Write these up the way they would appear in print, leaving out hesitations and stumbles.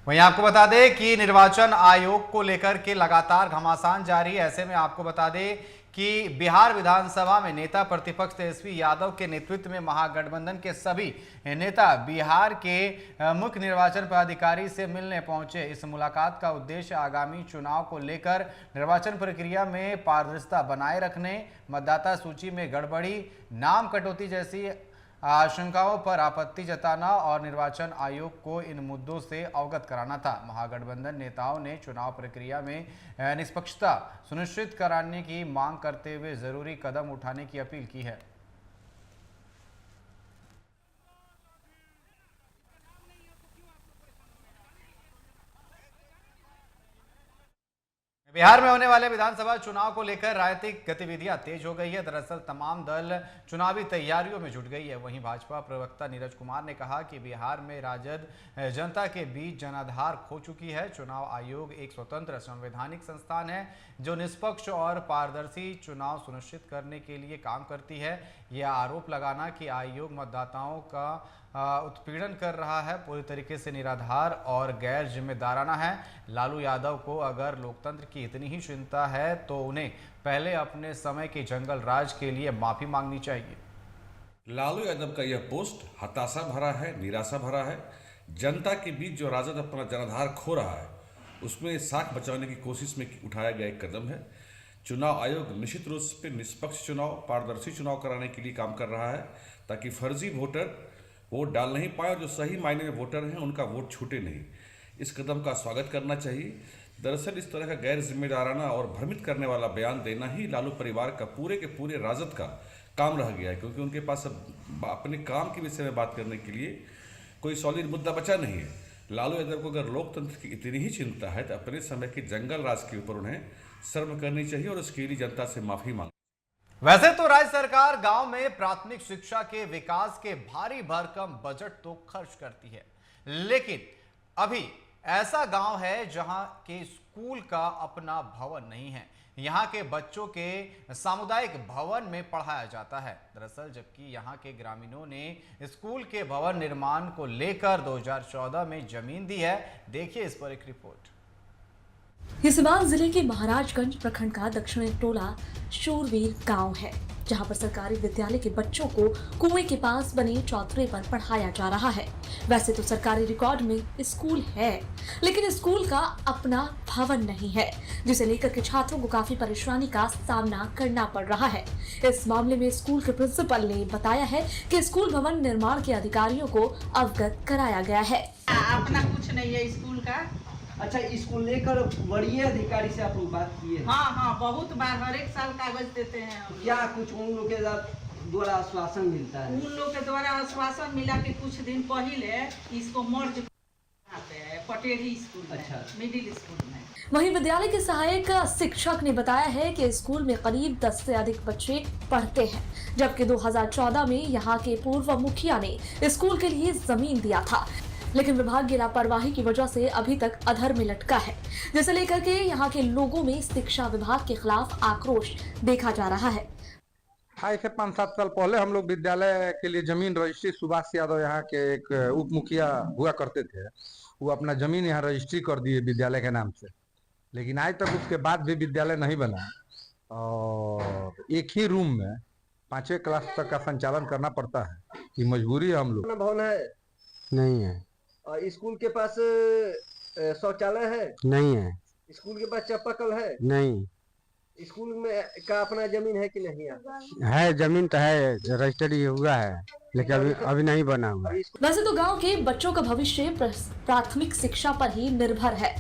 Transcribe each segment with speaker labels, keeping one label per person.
Speaker 1: वहीं आपको बता दें कि निर्वाचन आयोग को लेकर के लगातार घमासान जारी है। ऐसे में आपको बता दें कि बिहार विधानसभा में नेता प्रतिपक्ष तेजस्वी यादव के नेतृत्व में महागठबंधन के सभी नेता बिहार के मुख्य निर्वाचन पदाधिकारी से मिलने पहुंचे। इस मुलाकात का उद्देश्य आगामी चुनाव को लेकर निर्वाचन प्रक्रिया में पारदर्शिता बनाए रखने, मतदाता सूची में गड़बड़ी, नाम कटौती जैसी आशंकाओं पर आपत्ति जताना और निर्वाचन आयोग को इन मुद्दों से अवगत कराना था। महागठबंधन नेताओं ने चुनाव प्रक्रिया में निष्पक्षता सुनिश्चित कराने की मांग करते हुए जरूरी कदम उठाने की अपील की है। बिहार में होने वाले विधानसभा चुनाव को लेकर राजनीतिक गतिविधियां तेज हो गई है। दरअसल तमाम दल चुनावी तैयारियों में जुट गई है। वहीं भाजपा प्रवक्ता नीरज कुमार ने कहा कि बिहार में राजद जनता के बीच जनाधार खो चुकी है। चुनाव आयोग एक स्वतंत्र संवैधानिक संस्थान है जो निष्पक्ष और पारदर्शी चुनाव सुनिश्चित करने के लिए काम करती है। यह आरोप लगाना कि आयोग मतदाताओं का उत्पीड़न कर रहा है पूरी तरीके से निराधार और गैर जिम्मेदाराना है। लालू यादव को अगर लोकतंत्र की इतनी ही चिंता है तो उन्हें पहले अपने समय के जंगल राज के लिए माफी मांगनी चाहिए।
Speaker 2: लालू यादव का यह पोस्ट हताशा भरा है, निराशा भरा है। जनता के बीच जो राजद अपना जनाधार खो रहा है उसमें साख बचाने की कोशिश में उठाया गया एक कदम है। चुनाव आयोग निश्चित रूप से निष्पक्ष चुनाव, पारदर्शी चुनाव कराने के लिए काम कर रहा है ताकि फर्जी वोटर वोट डाल नहीं पाए और जो सही मायने में वोटर हैं उनका वोट छूटे नहीं। इस कदम का स्वागत करना चाहिए। दरअसल इस तरह का गैर जिम्मेदाराना और भ्रमित करने वाला बयान देना ही लालू परिवार का पूरे के पूरे राजद का काम रह गया है, क्योंकि उनके पास अब अपने काम के विषय में बात करने के लिए कोई सॉलिड मुद्दा बचा नहीं है। लालू यादव को अगर लोकतंत्र की इतनी ही चिंता है तो अपने समय के जंगल राज के ऊपर उन्हें शर्म करनी चाहिए और उसके लिए जनता से माफी मांगनी।
Speaker 1: वैसे तो राज्य सरकार गांव में प्राथमिक शिक्षा के विकास के भारी भरकम बजट तो खर्च करती है, लेकिन अभी ऐसा गांव है जहां के स्कूल का अपना भवन नहीं है। यहां के बच्चों के सामुदायिक भवन में पढ़ाया जाता है। दरअसल जबकि यहां के ग्रामीणों ने स्कूल के भवन निर्माण को लेकर 2014 में जमीन दी है। देखिए इस पर एक रिपोर्ट।
Speaker 3: ये सिवान जिले के महाराजगंज प्रखंड का दक्षिणी टोला शूरवीर गांव है, जहां पर सरकारी विद्यालय के बच्चों को कुएं के पास बने चौतरे पर पढ़ाया जा रहा है। वैसे तो सरकारी रिकॉर्ड में स्कूल है, लेकिन स्कूल का अपना भवन नहीं है, जिसे लेकर के छात्रों को काफी परेशानी का सामना करना पड़ रहा है। इस मामले में स्कूल के प्रिंसिपल ने बताया है कि स्कूल भवन निर्माण के अधिकारियों को अवगत कराया गया है।
Speaker 4: अपना कुछ नहीं है स्कूल का।
Speaker 5: अच्छा, इसको लेकर वरीय अधिकारी से आप लोग बात किए?
Speaker 4: हाँ, बहुत बार हर एक साल कागज देते हैं हम।
Speaker 5: क्या कुछ उन लोग के द्वारा आश्वासन मिलता है?
Speaker 4: उन लोग के द्वारा आश्वासन मिला कि कुछ दिन पहले इसको मर्ज पटेरी स्कूल में, अच्छा, मिडिल स्कूल में।
Speaker 3: वहीं विद्यालय के सहायक शिक्षक ने बताया है कि स्कूल में करीब 10 से अधिक बच्चे पढ़ते हैं, जबकि 2014 में यहाँ के पूर्व मुखिया ने स्कूल के लिए जमीन दिया था, लेकिन विभागीय लापरवाही की वजह से अभी तक अधर में लटका है, जिसे लेकर के यहाँ के लोगों में शिक्षा विभाग के खिलाफ आक्रोश देखा जा रहा है।
Speaker 6: आज से 5-7 साल पहले हम लोग विद्यालय के लिए जमीन रजिस्ट्री, सुभाष यादव यहाँ के एक उप मुखिया हुआ करते थे, वो अपना जमीन यहाँ रजिस्ट्री कर दिए विद्यालय के नाम से, लेकिन आज तक उसके बाद भी विद्यालय नहीं बना और एक ही रूम में 5वीं क्लास तक का संचालन करना पड़ता है। ये मजबूरी है हम लोग।
Speaker 5: भवन है?
Speaker 6: नहीं है।
Speaker 5: और स्कूल के पास शौचालय है?
Speaker 6: नहीं है।
Speaker 5: स्कूल के पास चापाकल है?
Speaker 6: नहीं।
Speaker 5: स्कूल में का अपना जमीन है कि नहीं
Speaker 6: है? जमीन तो है, रजिस्ट्री हुआ है, लेकिन अभी नहीं बना हुआ।
Speaker 3: वैसे तो गांव के बच्चों का भविष्य प्राथमिक शिक्षा पर ही निर्भर है।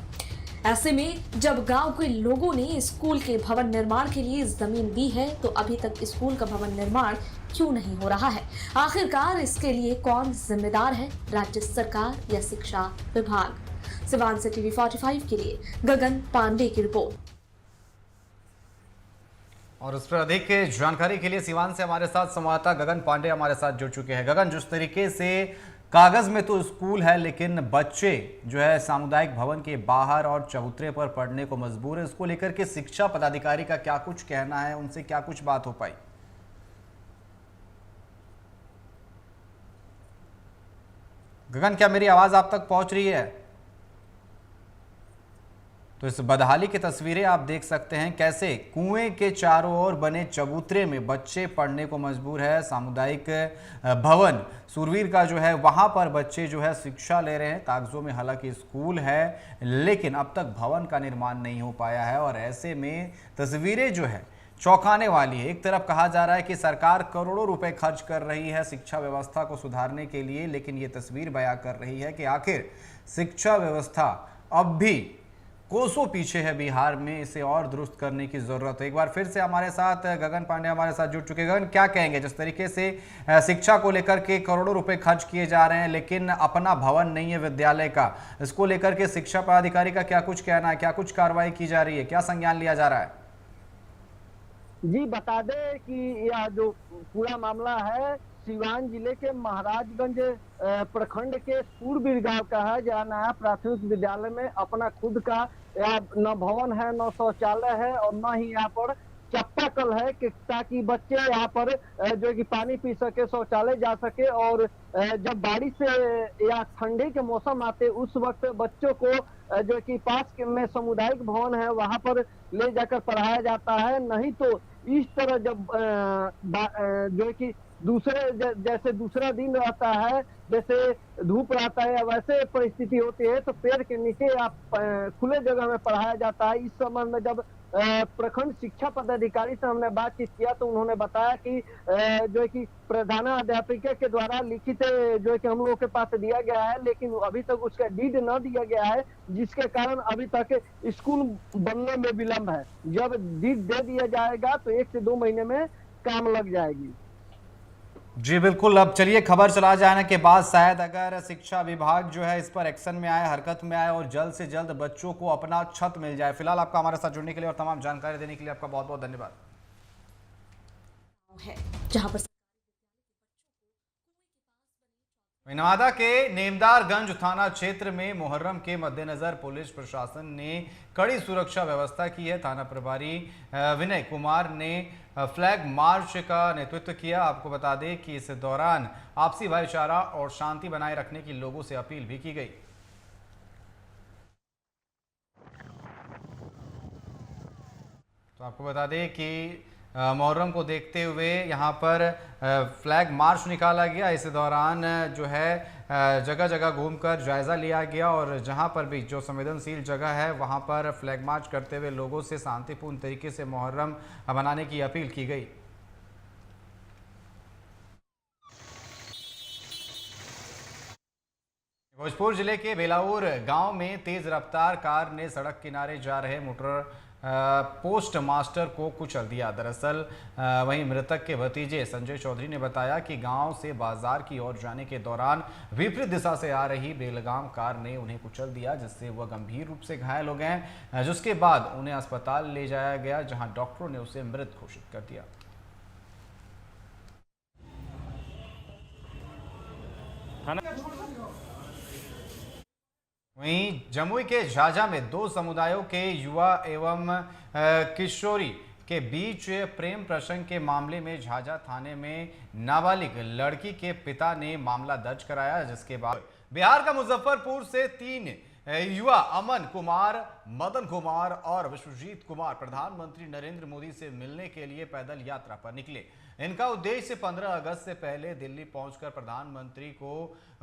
Speaker 3: ऐसे में जब गांव के लोगों ने स्कूल के भवन निर्माण के लिए जमीन दी है, तो अभी तक स्कूल का भवन निर्माण क्यों नहीं हो रहा है? आखिरकार इसके लिए कौन जिम्मेदार है, राज्य सरकार या शिक्षा विभाग? सिवान से टीवी 45 के लिए गगन पांडे की रिपोर्ट।
Speaker 1: और उस पर अधिक जानकारी के लिए सिवान से हमारे साथ संवाददाता गगन पांडे हमारे साथ जुड़ चुके हैं। गगन, जिस तरीके से कागज में तो स्कूल है, लेकिन बच्चे जो है सामुदायिक भवन के बाहर और चबूतरे पर पढ़ने को मजबूर है, इसको लेकर के शिक्षा पदाधिकारी का क्या कुछ कहना है, उनसे क्या कुछ बात हो पाई? गगन, क्या मेरी आवाज आप तक पहुंच रही है? तो इस बदहाली की तस्वीरें आप देख सकते हैं, कैसे कुएं के चारों ओर बने चबूतरे में बच्चे पढ़ने को मजबूर है। सामुदायिक भवन सूरवीर का जो है वहां पर बच्चे जो है शिक्षा ले रहे हैं। कागजों में हालांकि स्कूल है, लेकिन अब तक भवन का निर्माण नहीं हो पाया है और ऐसे में तस्वीरें जो है चौंकाने वाली है। एक तरफ कहा जा रहा है कि सरकार करोड़ों रुपए खर्च कर रही है शिक्षा व्यवस्था को सुधारने के लिए, लेकिन ये तस्वीर बयां कर रही है कि आखिर शिक्षा व्यवस्था अब भी कोसों पीछे है बिहार में। इसे और दुरुस्त करने की जरूरत है। एक बार फिर से हमारे साथ गगन पांडे हमारे साथ जुड़ चुके। गगन, क्या कहेंगे जिस तरीके से शिक्षा को लेकर के करोड़ों रुपए खर्च किए जा रहे हैं, लेकिन अपना भवन नहीं है विद्यालय का, इसको लेकर के शिक्षा पदाधिकारी का क्या कुछ कहना है, क्या कुछ कार्रवाई की जा रही है, क्या संज्ञान लिया जा रहा है?
Speaker 5: जी बता दें कि यह जो पूरा मामला है सिवान जिले के महाराजगंज प्रखंड के सूरबीर गांव का है, जहाँ नया प्राथमिक विद्यालय में अपना खुद का न भवन है, न शौचालय है और न ही यहाँ पर चापाकल है कि ताकि बच्चे यहाँ पर जो है कि पानी पी सके, शौचालय जा सके। और जब बारिश या ठंडी के मौसम आते उस वक्त बच्चों को जो कि पास में सामुदायिक भवन है वहां पर ले जाकर पढ़ाया जाता है। नहीं तो इस तरह जब जो है कि जैसे दूसरा दिन रहता है, जैसे धूप रहता है, वैसे परिस्थिति होती है तो पेड़ के नीचे या खुले जगह में पढ़ाया जाता है। इस संबंध में जब प्रखंड शिक्षा पदाधिकारी से हमने बातचीत किया तो उन्होंने बताया कि जो है कि प्रधानाध्यापिका के द्वारा लिखित जो है कि हम लोगों के पास दिया गया है, लेकिन अभी तक उसका डीड न दिया गया है, जिसके कारण अभी तक स्कूल बनने में विलंब है। जब डीड दे दिया जाएगा तो 1 से 2 महीने में काम लग जाएगी।
Speaker 1: जी बिल्कुल। अब चलिए, खबर चला जाने के बाद शायद अगर शिक्षा विभाग जो है इस पर एक्शन में आए, हरकत में आए और जल्द से जल्द बच्चों को अपना छत मिल जाए। फिलहाल आपका हमारे साथ जुड़ने के लिए और तमाम जानकारी देने के लिए आपका बहुत बहुत धन्यवाद।
Speaker 3: जहां पर
Speaker 1: नवादा के नेमदारगंज थाना क्षेत्र में मुहर्रम के मद्देनजर पुलिस प्रशासन ने कड़ी सुरक्षा व्यवस्था की है। थाना प्रभारी विनय कुमार ने फ्लैग मार्च का नेतृत्व किया। आपको बता दें कि इस दौरान आपसी भाईचारा और शांति बनाए रखने की लोगों से अपील भी की गई। तो आपको बता दें कि मुहर्रम को देखते हुए यहाँ पर फ्लैग मार्च निकाला गया। इस दौरान जो है जगह जगह घूमकर जायज़ा लिया गया और जहाँ पर भी जो संवेदनशील जगह है वहाँ पर फ्लैग मार्च करते हुए लोगों से शांतिपूर्ण तरीके से मुहर्रम मनाने की अपील की गई। भोजपुर जिले के बेलाउर गांव में तेज रफ्तार कार ने सड़क किनारे जा रहे मोटर पोस्ट मास्टर को कुचल दिया। दरअसल वहीं मृतक के भतीजे संजय चौधरी ने बताया कि गांव से बाजार की ओर जाने के दौरान विपरीत दिशा से आ रही बेलगाम कार ने उन्हें कुचल दिया, जिससे वह गंभीर रूप से घायल हो गए, जिसके बाद उन्हें अस्पताल ले जाया गया, जहां डॉक्टरों ने उसे मृत घोषित कर दिया। वहीं जमुई के झाझा में 2 समुदायों के युवा एवं किशोरी के बीच प्रेम प्रसंग के मामले में झाझा थाने में नाबालिग लड़की के पिता ने मामला दर्ज कराया, जिसके बाद बिहार का मुजफ्फरपुर से 3 युवा अमन कुमार, मदन कुमार और विश्वजीत कुमार प्रधानमंत्री नरेंद्र मोदी से मिलने के लिए पैदल यात्रा पर निकले। इनका उद्देश्य 15 अगस्त से पहले दिल्ली पहुंचकर प्रधानमंत्री को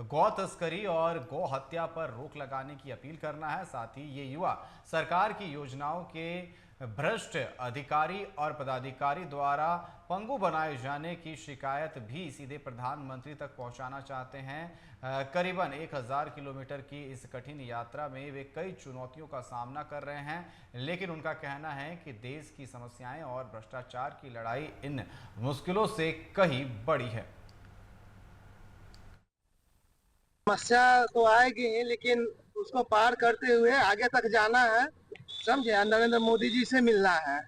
Speaker 1: गौ तस्करी और गौ हत्या पर रोक लगाने की अपील करना है। साथ ही ये युवा सरकार की योजनाओं के भ्रष्ट अधिकारी और पदाधिकारी द्वारा पंगु बनाए जाने की शिकायत भी सीधे प्रधानमंत्री तक पहुंचाना चाहते हैं। करीबन 1000 किलोमीटर की इस कठिन यात्रा में वे कई चुनौतियों का सामना कर रहे हैं, लेकिन उनका कहना है कि देश की समस्याएं और भ्रष्टाचार की लड़ाई इन मुश्किलों से कहीं बड़ी है।
Speaker 7: समस्या तो आएगी ही, लेकिन उसको पार करते हुए आगे तक जाना है, समझे। नरेंद्र मोदी जी से मिलना है।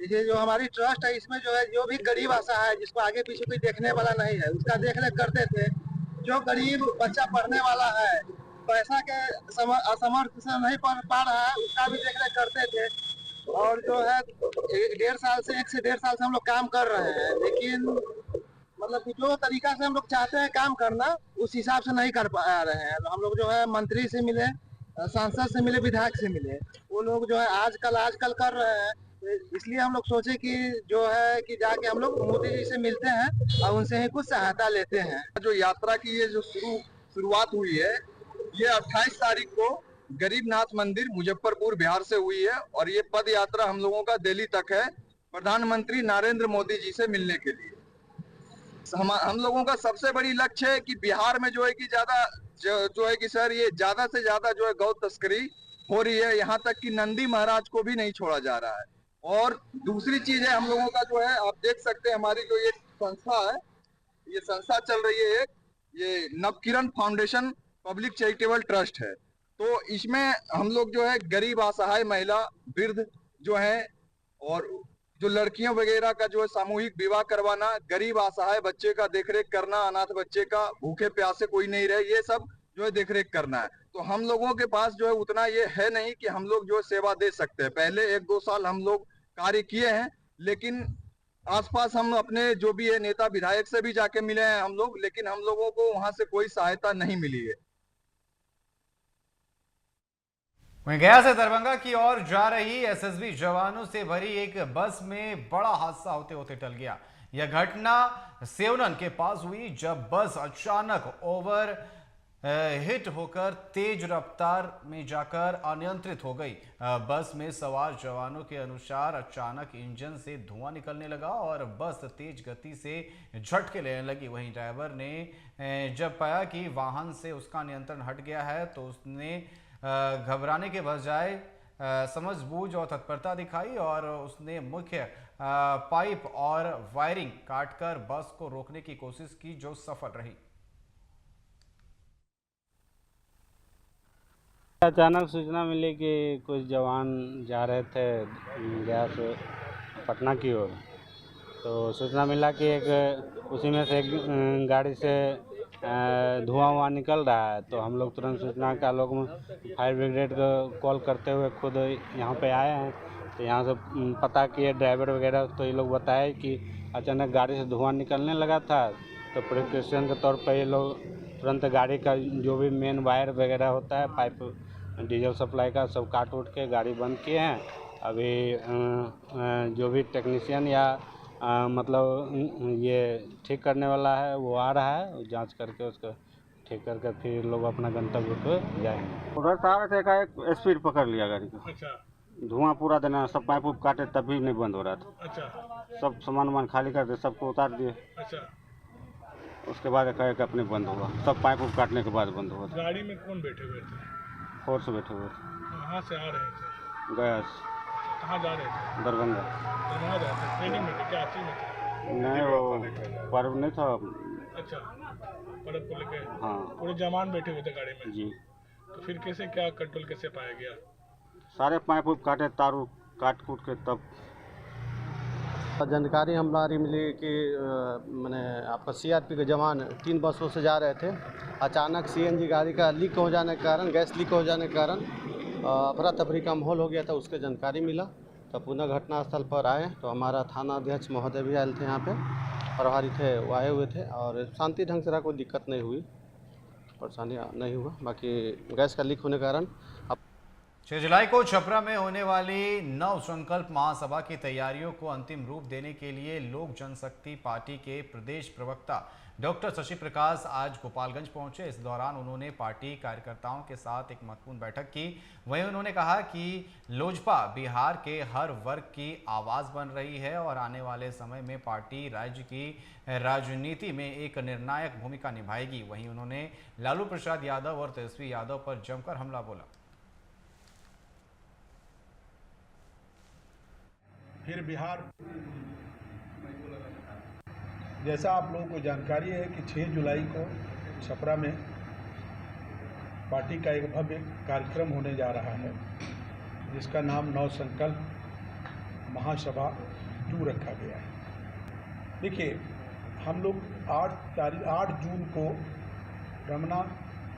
Speaker 7: ये जो हमारी ट्रस्ट है, इसमें जो है जो भी गरीब आशा है, जिसको आगे पीछे कोई देखने वाला नहीं है, उसका देख रेख करते थे। जो गरीब बच्चा पढ़ने वाला है, पैसा के असमर्थ से नहीं पढ़ पा रहा है, उसका भी देख रेख करते थे। और जो है 1 से 1.5 साल से हम लोग काम कर रहे हैं, लेकिन मतलब कि जो तरीका से हम लोग चाहते हैं काम करना, उस हिसाब से नहीं कर पा रहे हैं। हम लोग जो है मंत्री से मिले, सांसद से मिले, विधायक से मिले। वो लोग जो है आजकल कर रहे हैं, इसलिए हम लोग सोचे कि जो है कि जाके हम लोग मोदी जी से मिलते हैं और उनसे ही कुछ सहायता लेते हैं।
Speaker 6: जो यात्रा की ये जो शुरुआत हुई है, ये 28 तारीख को गरीबनाथ मंदिर मुजफ्फरपुर बिहार से हुई है और ये पद यात्रा हम लोगों का दिल्ली तक है, प्रधानमंत्री नरेंद्र मोदी जी से मिलने के लिए। हम लोगों का सबसे बड़ी लक्ष्य है कि बिहार में जो है कि जो है कि सर ये ज्यादा से ज्यादा जो है गौ तस्करी हो रही है, यहाँ तक कि नंदी महाराज को भी नहीं छोड़ा जा रहा है। और दूसरी चीज है हम लोगों का जो है, आप देख सकते हैं हमारी जो ये संस्था है, ये संस्था चल रही है एक, ये Navkiran foundation public charitable trust है। तो इसमें हम लोग जो है गरीब असहाय महिला, वृद्ध जो है और जो लड़कियों वगैरह का जो है सामूहिक विवाह करवाना, गरीब असहाय बच्चे का देखरेख करना, अनाथ बच्चे का, भूखे प्यासे कोई नहीं रहे, ये सब जो है देखरेख करना है। तो हम लोगों के पास जो है उतना ये है नहीं कि हम लोग जो है सेवा दे सकते हैं। पहले 1-2 साल हम लोग कार्य किए हैं, लेकिन आसपास हम अपने जो भी है नेता विधायक से भी जाके मिले हैं हम लोग, लेकिन हम लोगों को वहां से कोई सहायता नहीं मिली है।
Speaker 1: वहीं गया से दरभंगा की ओर जा रही एसएसबी जवानों से भरी एक बस में बड़ा हादसा होते होते टल गया। यह घटना सेवनन के पास हुई जब बस अचानक ओवर हिट होकर तेज रफ्तार में जाकर अनियंत्रित हो गई। बस में सवार जवानों के अनुसार अचानक इंजन से धुआं निकलने लगा और बस तेज गति से झटके लेने लगी। वहीं ड्राइवर ने जब पाया कि वाहन से उसका नियंत्रण हट गया है तो उसने घबराने के बजाय समझबूझ और तत्परता दिखाई और उसने मुख्य पाइप और वायरिंग काटकर बस को रोकने की कोशिश की, जो सफल रही।
Speaker 8: अचानक सूचना मिली कि कुछ जवान जा रहे थे गया से पटना की ओर, तो सूचना मिला कि एक उसी में से एक गाड़ी से धुआं निकल रहा है। तो हम लोग तुरंत सूचना के आलोक में फायर ब्रिगेड को कॉल करते हुए खुद यहाँ पे आए हैं। तो यहाँ से पता किए ड्राइवर वगैरह, तो ये लोग बताए कि अचानक गाड़ी से धुआं निकलने लगा था। तो प्रिकॉशन के तौर पर ये लोग तुरंत गाड़ी का जो भी मेन वायर वगैरह होता है, पाइप डीजल सप्लाई का, सब काट उठ के गाड़ी बंद किए हैं। अभी जो भी टेक्नीशियन या मतलब ये ठीक करने वाला है वो आ रहा है, जांच करके उसको ठीक करके फिर लोग अपना गंतव्य को जाएंगे। उधर से आ रहे थे, एक स्पीड पकड़ लिया गाड़ी का। अच्छा। धुआं पूरा देना, सब पाइप उप काटे तब भी नहीं बंद हो रहा था। अच्छा। सब सामान खाली कर दिए, सबको उतार दिए। अच्छा। उसके बाद एक अपने बंद हुआ, सब पाइप उप काटने के बाद बंद हुआ।
Speaker 9: गाड़ी में कौन बैठे हुए थे?
Speaker 8: 4 से बैठे हुए थे।
Speaker 9: कहाँ से आ रहे थे?
Speaker 8: गया से।
Speaker 9: कहाँ जा रहे थे?
Speaker 8: दरभंगा।
Speaker 9: दरभंगा जा रहे थे? ट्रेनिंग में थे क्या? आर्ची में थे?
Speaker 8: नहीं, वो पर्व नहीं था।
Speaker 9: अच्छा, पर्व को लेके?
Speaker 8: हाँ।
Speaker 9: पूरे जवान बैठे हुए थे गाड़ी में?
Speaker 8: जी।
Speaker 9: तो फिर कैसे, क्या कंट्रोल कैसे पाया गया?
Speaker 8: सारे पाइप उप काटे, तार काट कूट के तब
Speaker 5: जानकारी हमारी मिली कि मैंने आपका सीआरपी के जवान 3 बसों से जा रहे थे। अचानक सीएनजी गाड़ी का लीक हो जाने के कारण, गैस लीक हो जाने के कारण अफरा तफरी का माहौल हो गया था। उसके जानकारी मिला तो पुनः घटनास्थल पर आए, तो हमारा थाना अध्यक्ष महोदय भी आए थे यहाँ पे, प्रभारी थे वो आए हुए थे और शांति ढंग से रहा, कोई दिक्कत नहीं हुई, परेशानी नहीं हुआ। बाकी गैस का लीक होने के कारण
Speaker 1: 6 जुलाई को छपरा में होने वाली नव संकल्प महासभा की तैयारियों को अंतिम रूप देने के लिए लोक जनशक्ति पार्टी के प्रदेश प्रवक्ता डॉक्टर शशि प्रकाश आज गोपालगंज पहुंचे। इस दौरान उन्होंने पार्टी कार्यकर्ताओं के साथ एक महत्वपूर्ण बैठक की। वहीं उन्होंने कहा कि लोजपा बिहार के हर वर्ग की आवाज़ बन रही है और आने वाले समय में पार्टी राज्य की राजनीति में एक निर्णायक भूमिका निभाएगी। वहीं उन्होंने लालू प्रसाद यादव और तेजस्वी यादव पर जमकर हमला बोला।
Speaker 9: फिर बिहार, जैसा आप लोगों को जानकारी है कि 6 जुलाई को छपरा में पार्टी का एक भव्य कार्यक्रम होने जा रहा है, जिसका नाम नव संकल्प महासभा 2 रखा गया है। देखिए, हम लोग 8 जून को रमना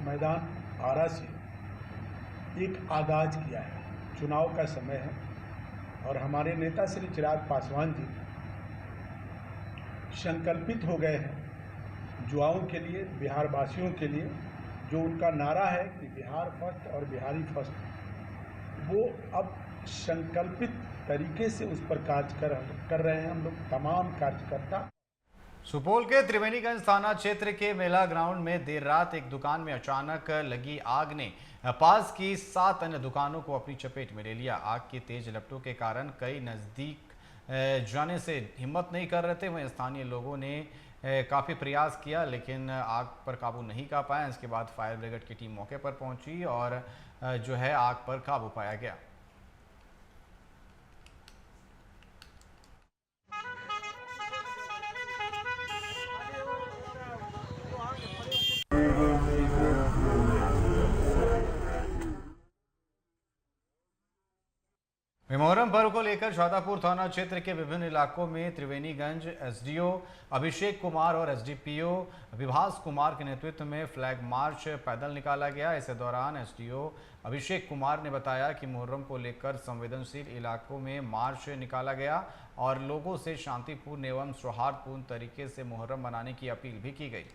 Speaker 9: मैदान आरा से एक आगाज किया है। चुनाव का समय है और हमारे नेता श्री चिराग पासवान जी संकल्पित हो गए हैं युवाओं के लिए, बिहार वासियों के लिए जो उनका नारा है कि बिहार फर्स्ट और बिहारी फर्स्ट, वो अब संकल्पित तरीके से उस पर कार्य कर रहे हैं हम लोग तमाम कार्यकर्ता।
Speaker 1: सुपौल के त्रिवेणीगंज थाना क्षेत्र के मेला ग्राउंड में देर रात एक दुकान में अचानक लगी आग ने पास की 7 अन्य दुकानों को अपनी चपेट में ले लिया। आग की तेज लपटों के कारण कई नज़दीक जाने से हिम्मत नहीं कर रहे थे। वहीं स्थानीय लोगों ने काफ़ी प्रयास किया लेकिन आग पर काबू नहीं कर पाया। इसके बाद फायर ब्रिगेड की टीम मौके पर पहुंची और जो है आग पर काबू पाया गया। मुहर्रम पर्व को लेकर शादापुर थाना क्षेत्र के विभिन्न इलाकों में त्रिवेणीगंज एसडीओ अभिषेक कुमार और एसडीपीओ विभास कुमार के नेतृत्व में फ्लैग मार्च पैदल निकाला गया। इस दौरान एसडीओ अभिषेक कुमार ने बताया कि मुहर्रम को लेकर संवेदनशील इलाकों में मार्च निकाला गया और लोगों से शांतिपूर्ण एवं सौहार्दपूर्ण तरीके से मुहर्रम मनाने की अपील भी की गई।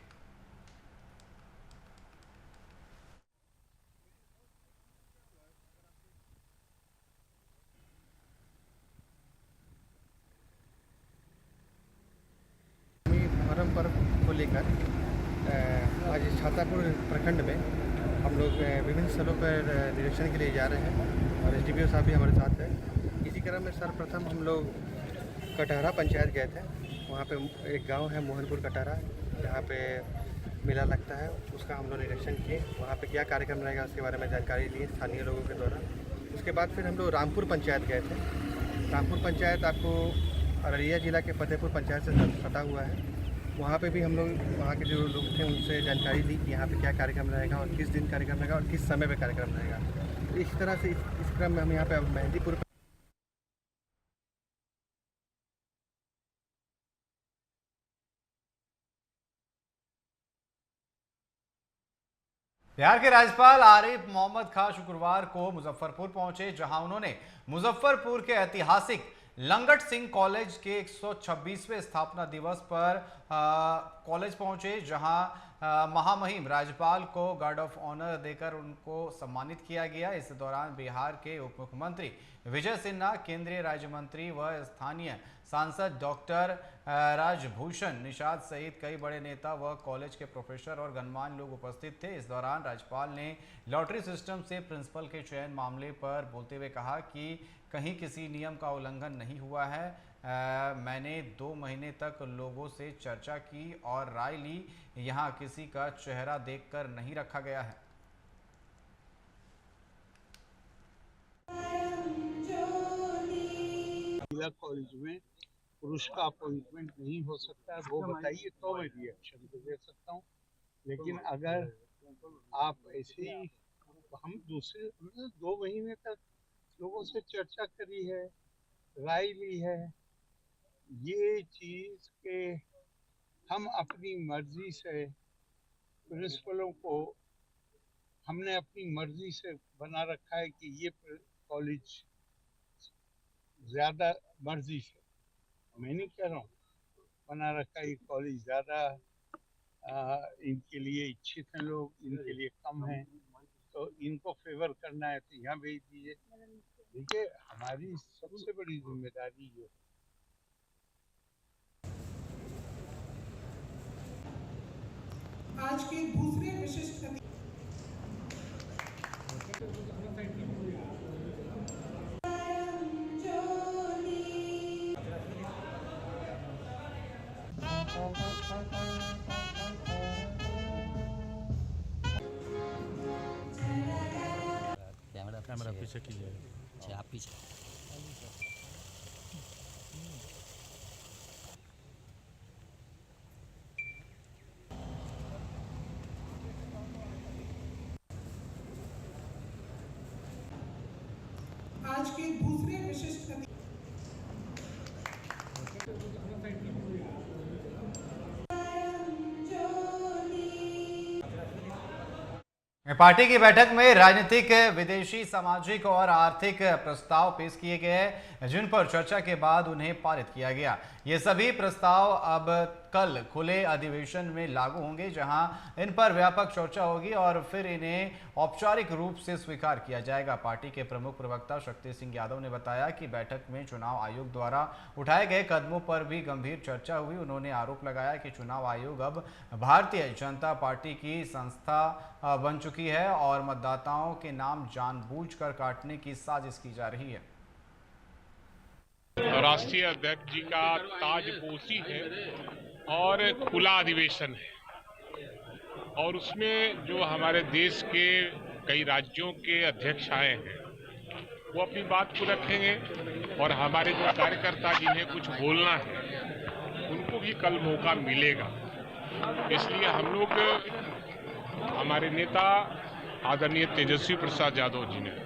Speaker 10: मुहर्रम पर्व को लेकर आज छातापुर प्रखंड में हम लोग विभिन्न स्थलों पर निरीक्षण के लिए जा रहे हैं और एसडीपीओ साहब भी हमारे साथ हैं। इसी क्रम में सर्वप्रथम हम लोग कटहरा पंचायत गए थे। वहाँ पे एक गांव है मोहनपुर कटहरा, जहाँ पे मेला लगता है, उसका हम लोग निरीक्षण किए। वहाँ पे क्या कार्यक्रम रहेगा उसके बारे में जानकारी ली स्थानीय लोगों के द्वारा। उसके बाद फिर हम लोग रामपुर पंचायत गए थे। रामपुर पंचायत आपको अररिया जिला के फतेहपुर पंचायत से सटा हुआ है। वहाँ पे भी हम लोग वहाँ के जो लोग थे उनसे जानकारी ली कि यहाँ पे क्या कार्यक्रम रहेगा और किस दिन कार्यक्रम रहेगा और किस समय पे कार्यक्रम रहेगा। तो इस तरह से इस क्रम में हम यहाँ पे मेहंदीपुर
Speaker 1: बिहार के राज्यपाल आरिफ मोहम्मद खान शुक्रवार को मुजफ्फरपुर पहुंचे, जहां उन्होंने मुजफ्फरपुर के ऐतिहासिक लंगट सिंह कॉलेज के 126वें स्थापना दिवस पर कॉलेज पहुंचे, जहां महामहिम राज्यपाल को गार्ड ऑफ ऑनर देकर उनको सम्मानित किया गया। इस दौरान बिहार के उप मुख्यमंत्री विजय सिन्हा, केंद्रीय राज्य मंत्री व स्थानीय सांसद डॉक्टर राजभूषण निषाद सहित कई बड़े नेता व कॉलेज के प्रोफेसर और गणमान्य लोग उपस्थित थे। इस दौरान राज्यपाल ने लॉटरी सिस्टम से प्रिंसिपल के चयन मामले पर बोलते हुए कहा कि कहीं किसी नियम का उल्लंघन नहीं हुआ है। मैंने 2 महीने तक लोगों से चर्चा की और राय ली। यहाँ किसी का चेहरा देखकर नहीं रखा गया है।
Speaker 11: कॉलेज में पुरुष का अपॉइंटमेंट नहीं हो सकता है, वो बताइए तो मैं रिएक्शन को दे सकता हूँ। लेकिन अगर आप ऐसे ही, हम दूसरे 2 महीने तक लोगों से चर्चा करी है, राय ली है, ये चीज के हम अपनी मर्जी से प्रिंसिपलों को हमने अपनी मर्जी से बना रखा है कि ये कॉलेज ज्यादा मर्जी से, मैं नहीं कह रहा हूँ, बना रखा है ये कॉलेज ज्यादा इनके लिए इच्छित हैं लोग, इनके लिए कम है, तो इनको फेवर करना है तो यहाँ भेज दीजिए। देखिए हमारी सबसे बड़ी जिम्मेदारी ये
Speaker 12: आज के दूसरे विशिष्ट
Speaker 13: कैमरा पीछे कीजिए। अच्छा आप पीछे।
Speaker 12: आज के दूसरे विशिष्ट
Speaker 1: पार्टी की बैठक में राजनीतिक, विदेशी, सामाजिक और आर्थिक प्रस्ताव पेश किए गए, जिन पर चर्चा के बाद उन्हें पारित किया गया। ये सभी प्रस्ताव अब कल खुले अधिवेशन में लागू होंगे, जहां इन पर व्यापक चर्चा होगी और फिर इन्हें औपचारिक रूप से स्वीकार किया जाएगा। पार्टी के प्रमुख प्रवक्ता शक्ति सिंह यादव ने बताया कि बैठक में चुनाव आयोग द्वारा उठाए गए कदमों पर भी गंभीर चर्चा हुई। उन्होंने आरोप लगाया कि चुनाव आयोग अब भारतीय जनता पार्टी की संस्था बन चुकी है और मतदाताओं के नाम जानबूझकर काटने की साजिश की जा रही है।
Speaker 14: राष्ट्रीय अध्यक्ष जी का ताजपोशी है और खुला अधिवेशन है और उसमें जो हमारे देश के कई राज्यों के अध्यक्ष आए हैं वो अपनी बात को रखेंगे और हमारे जो कार्यकर्ता जिन्हें कुछ बोलना है उनको भी कल मौका मिलेगा। इसलिए हम लोग हमारे नेता आदरणीय तेजस्वी प्रसाद यादव जी ने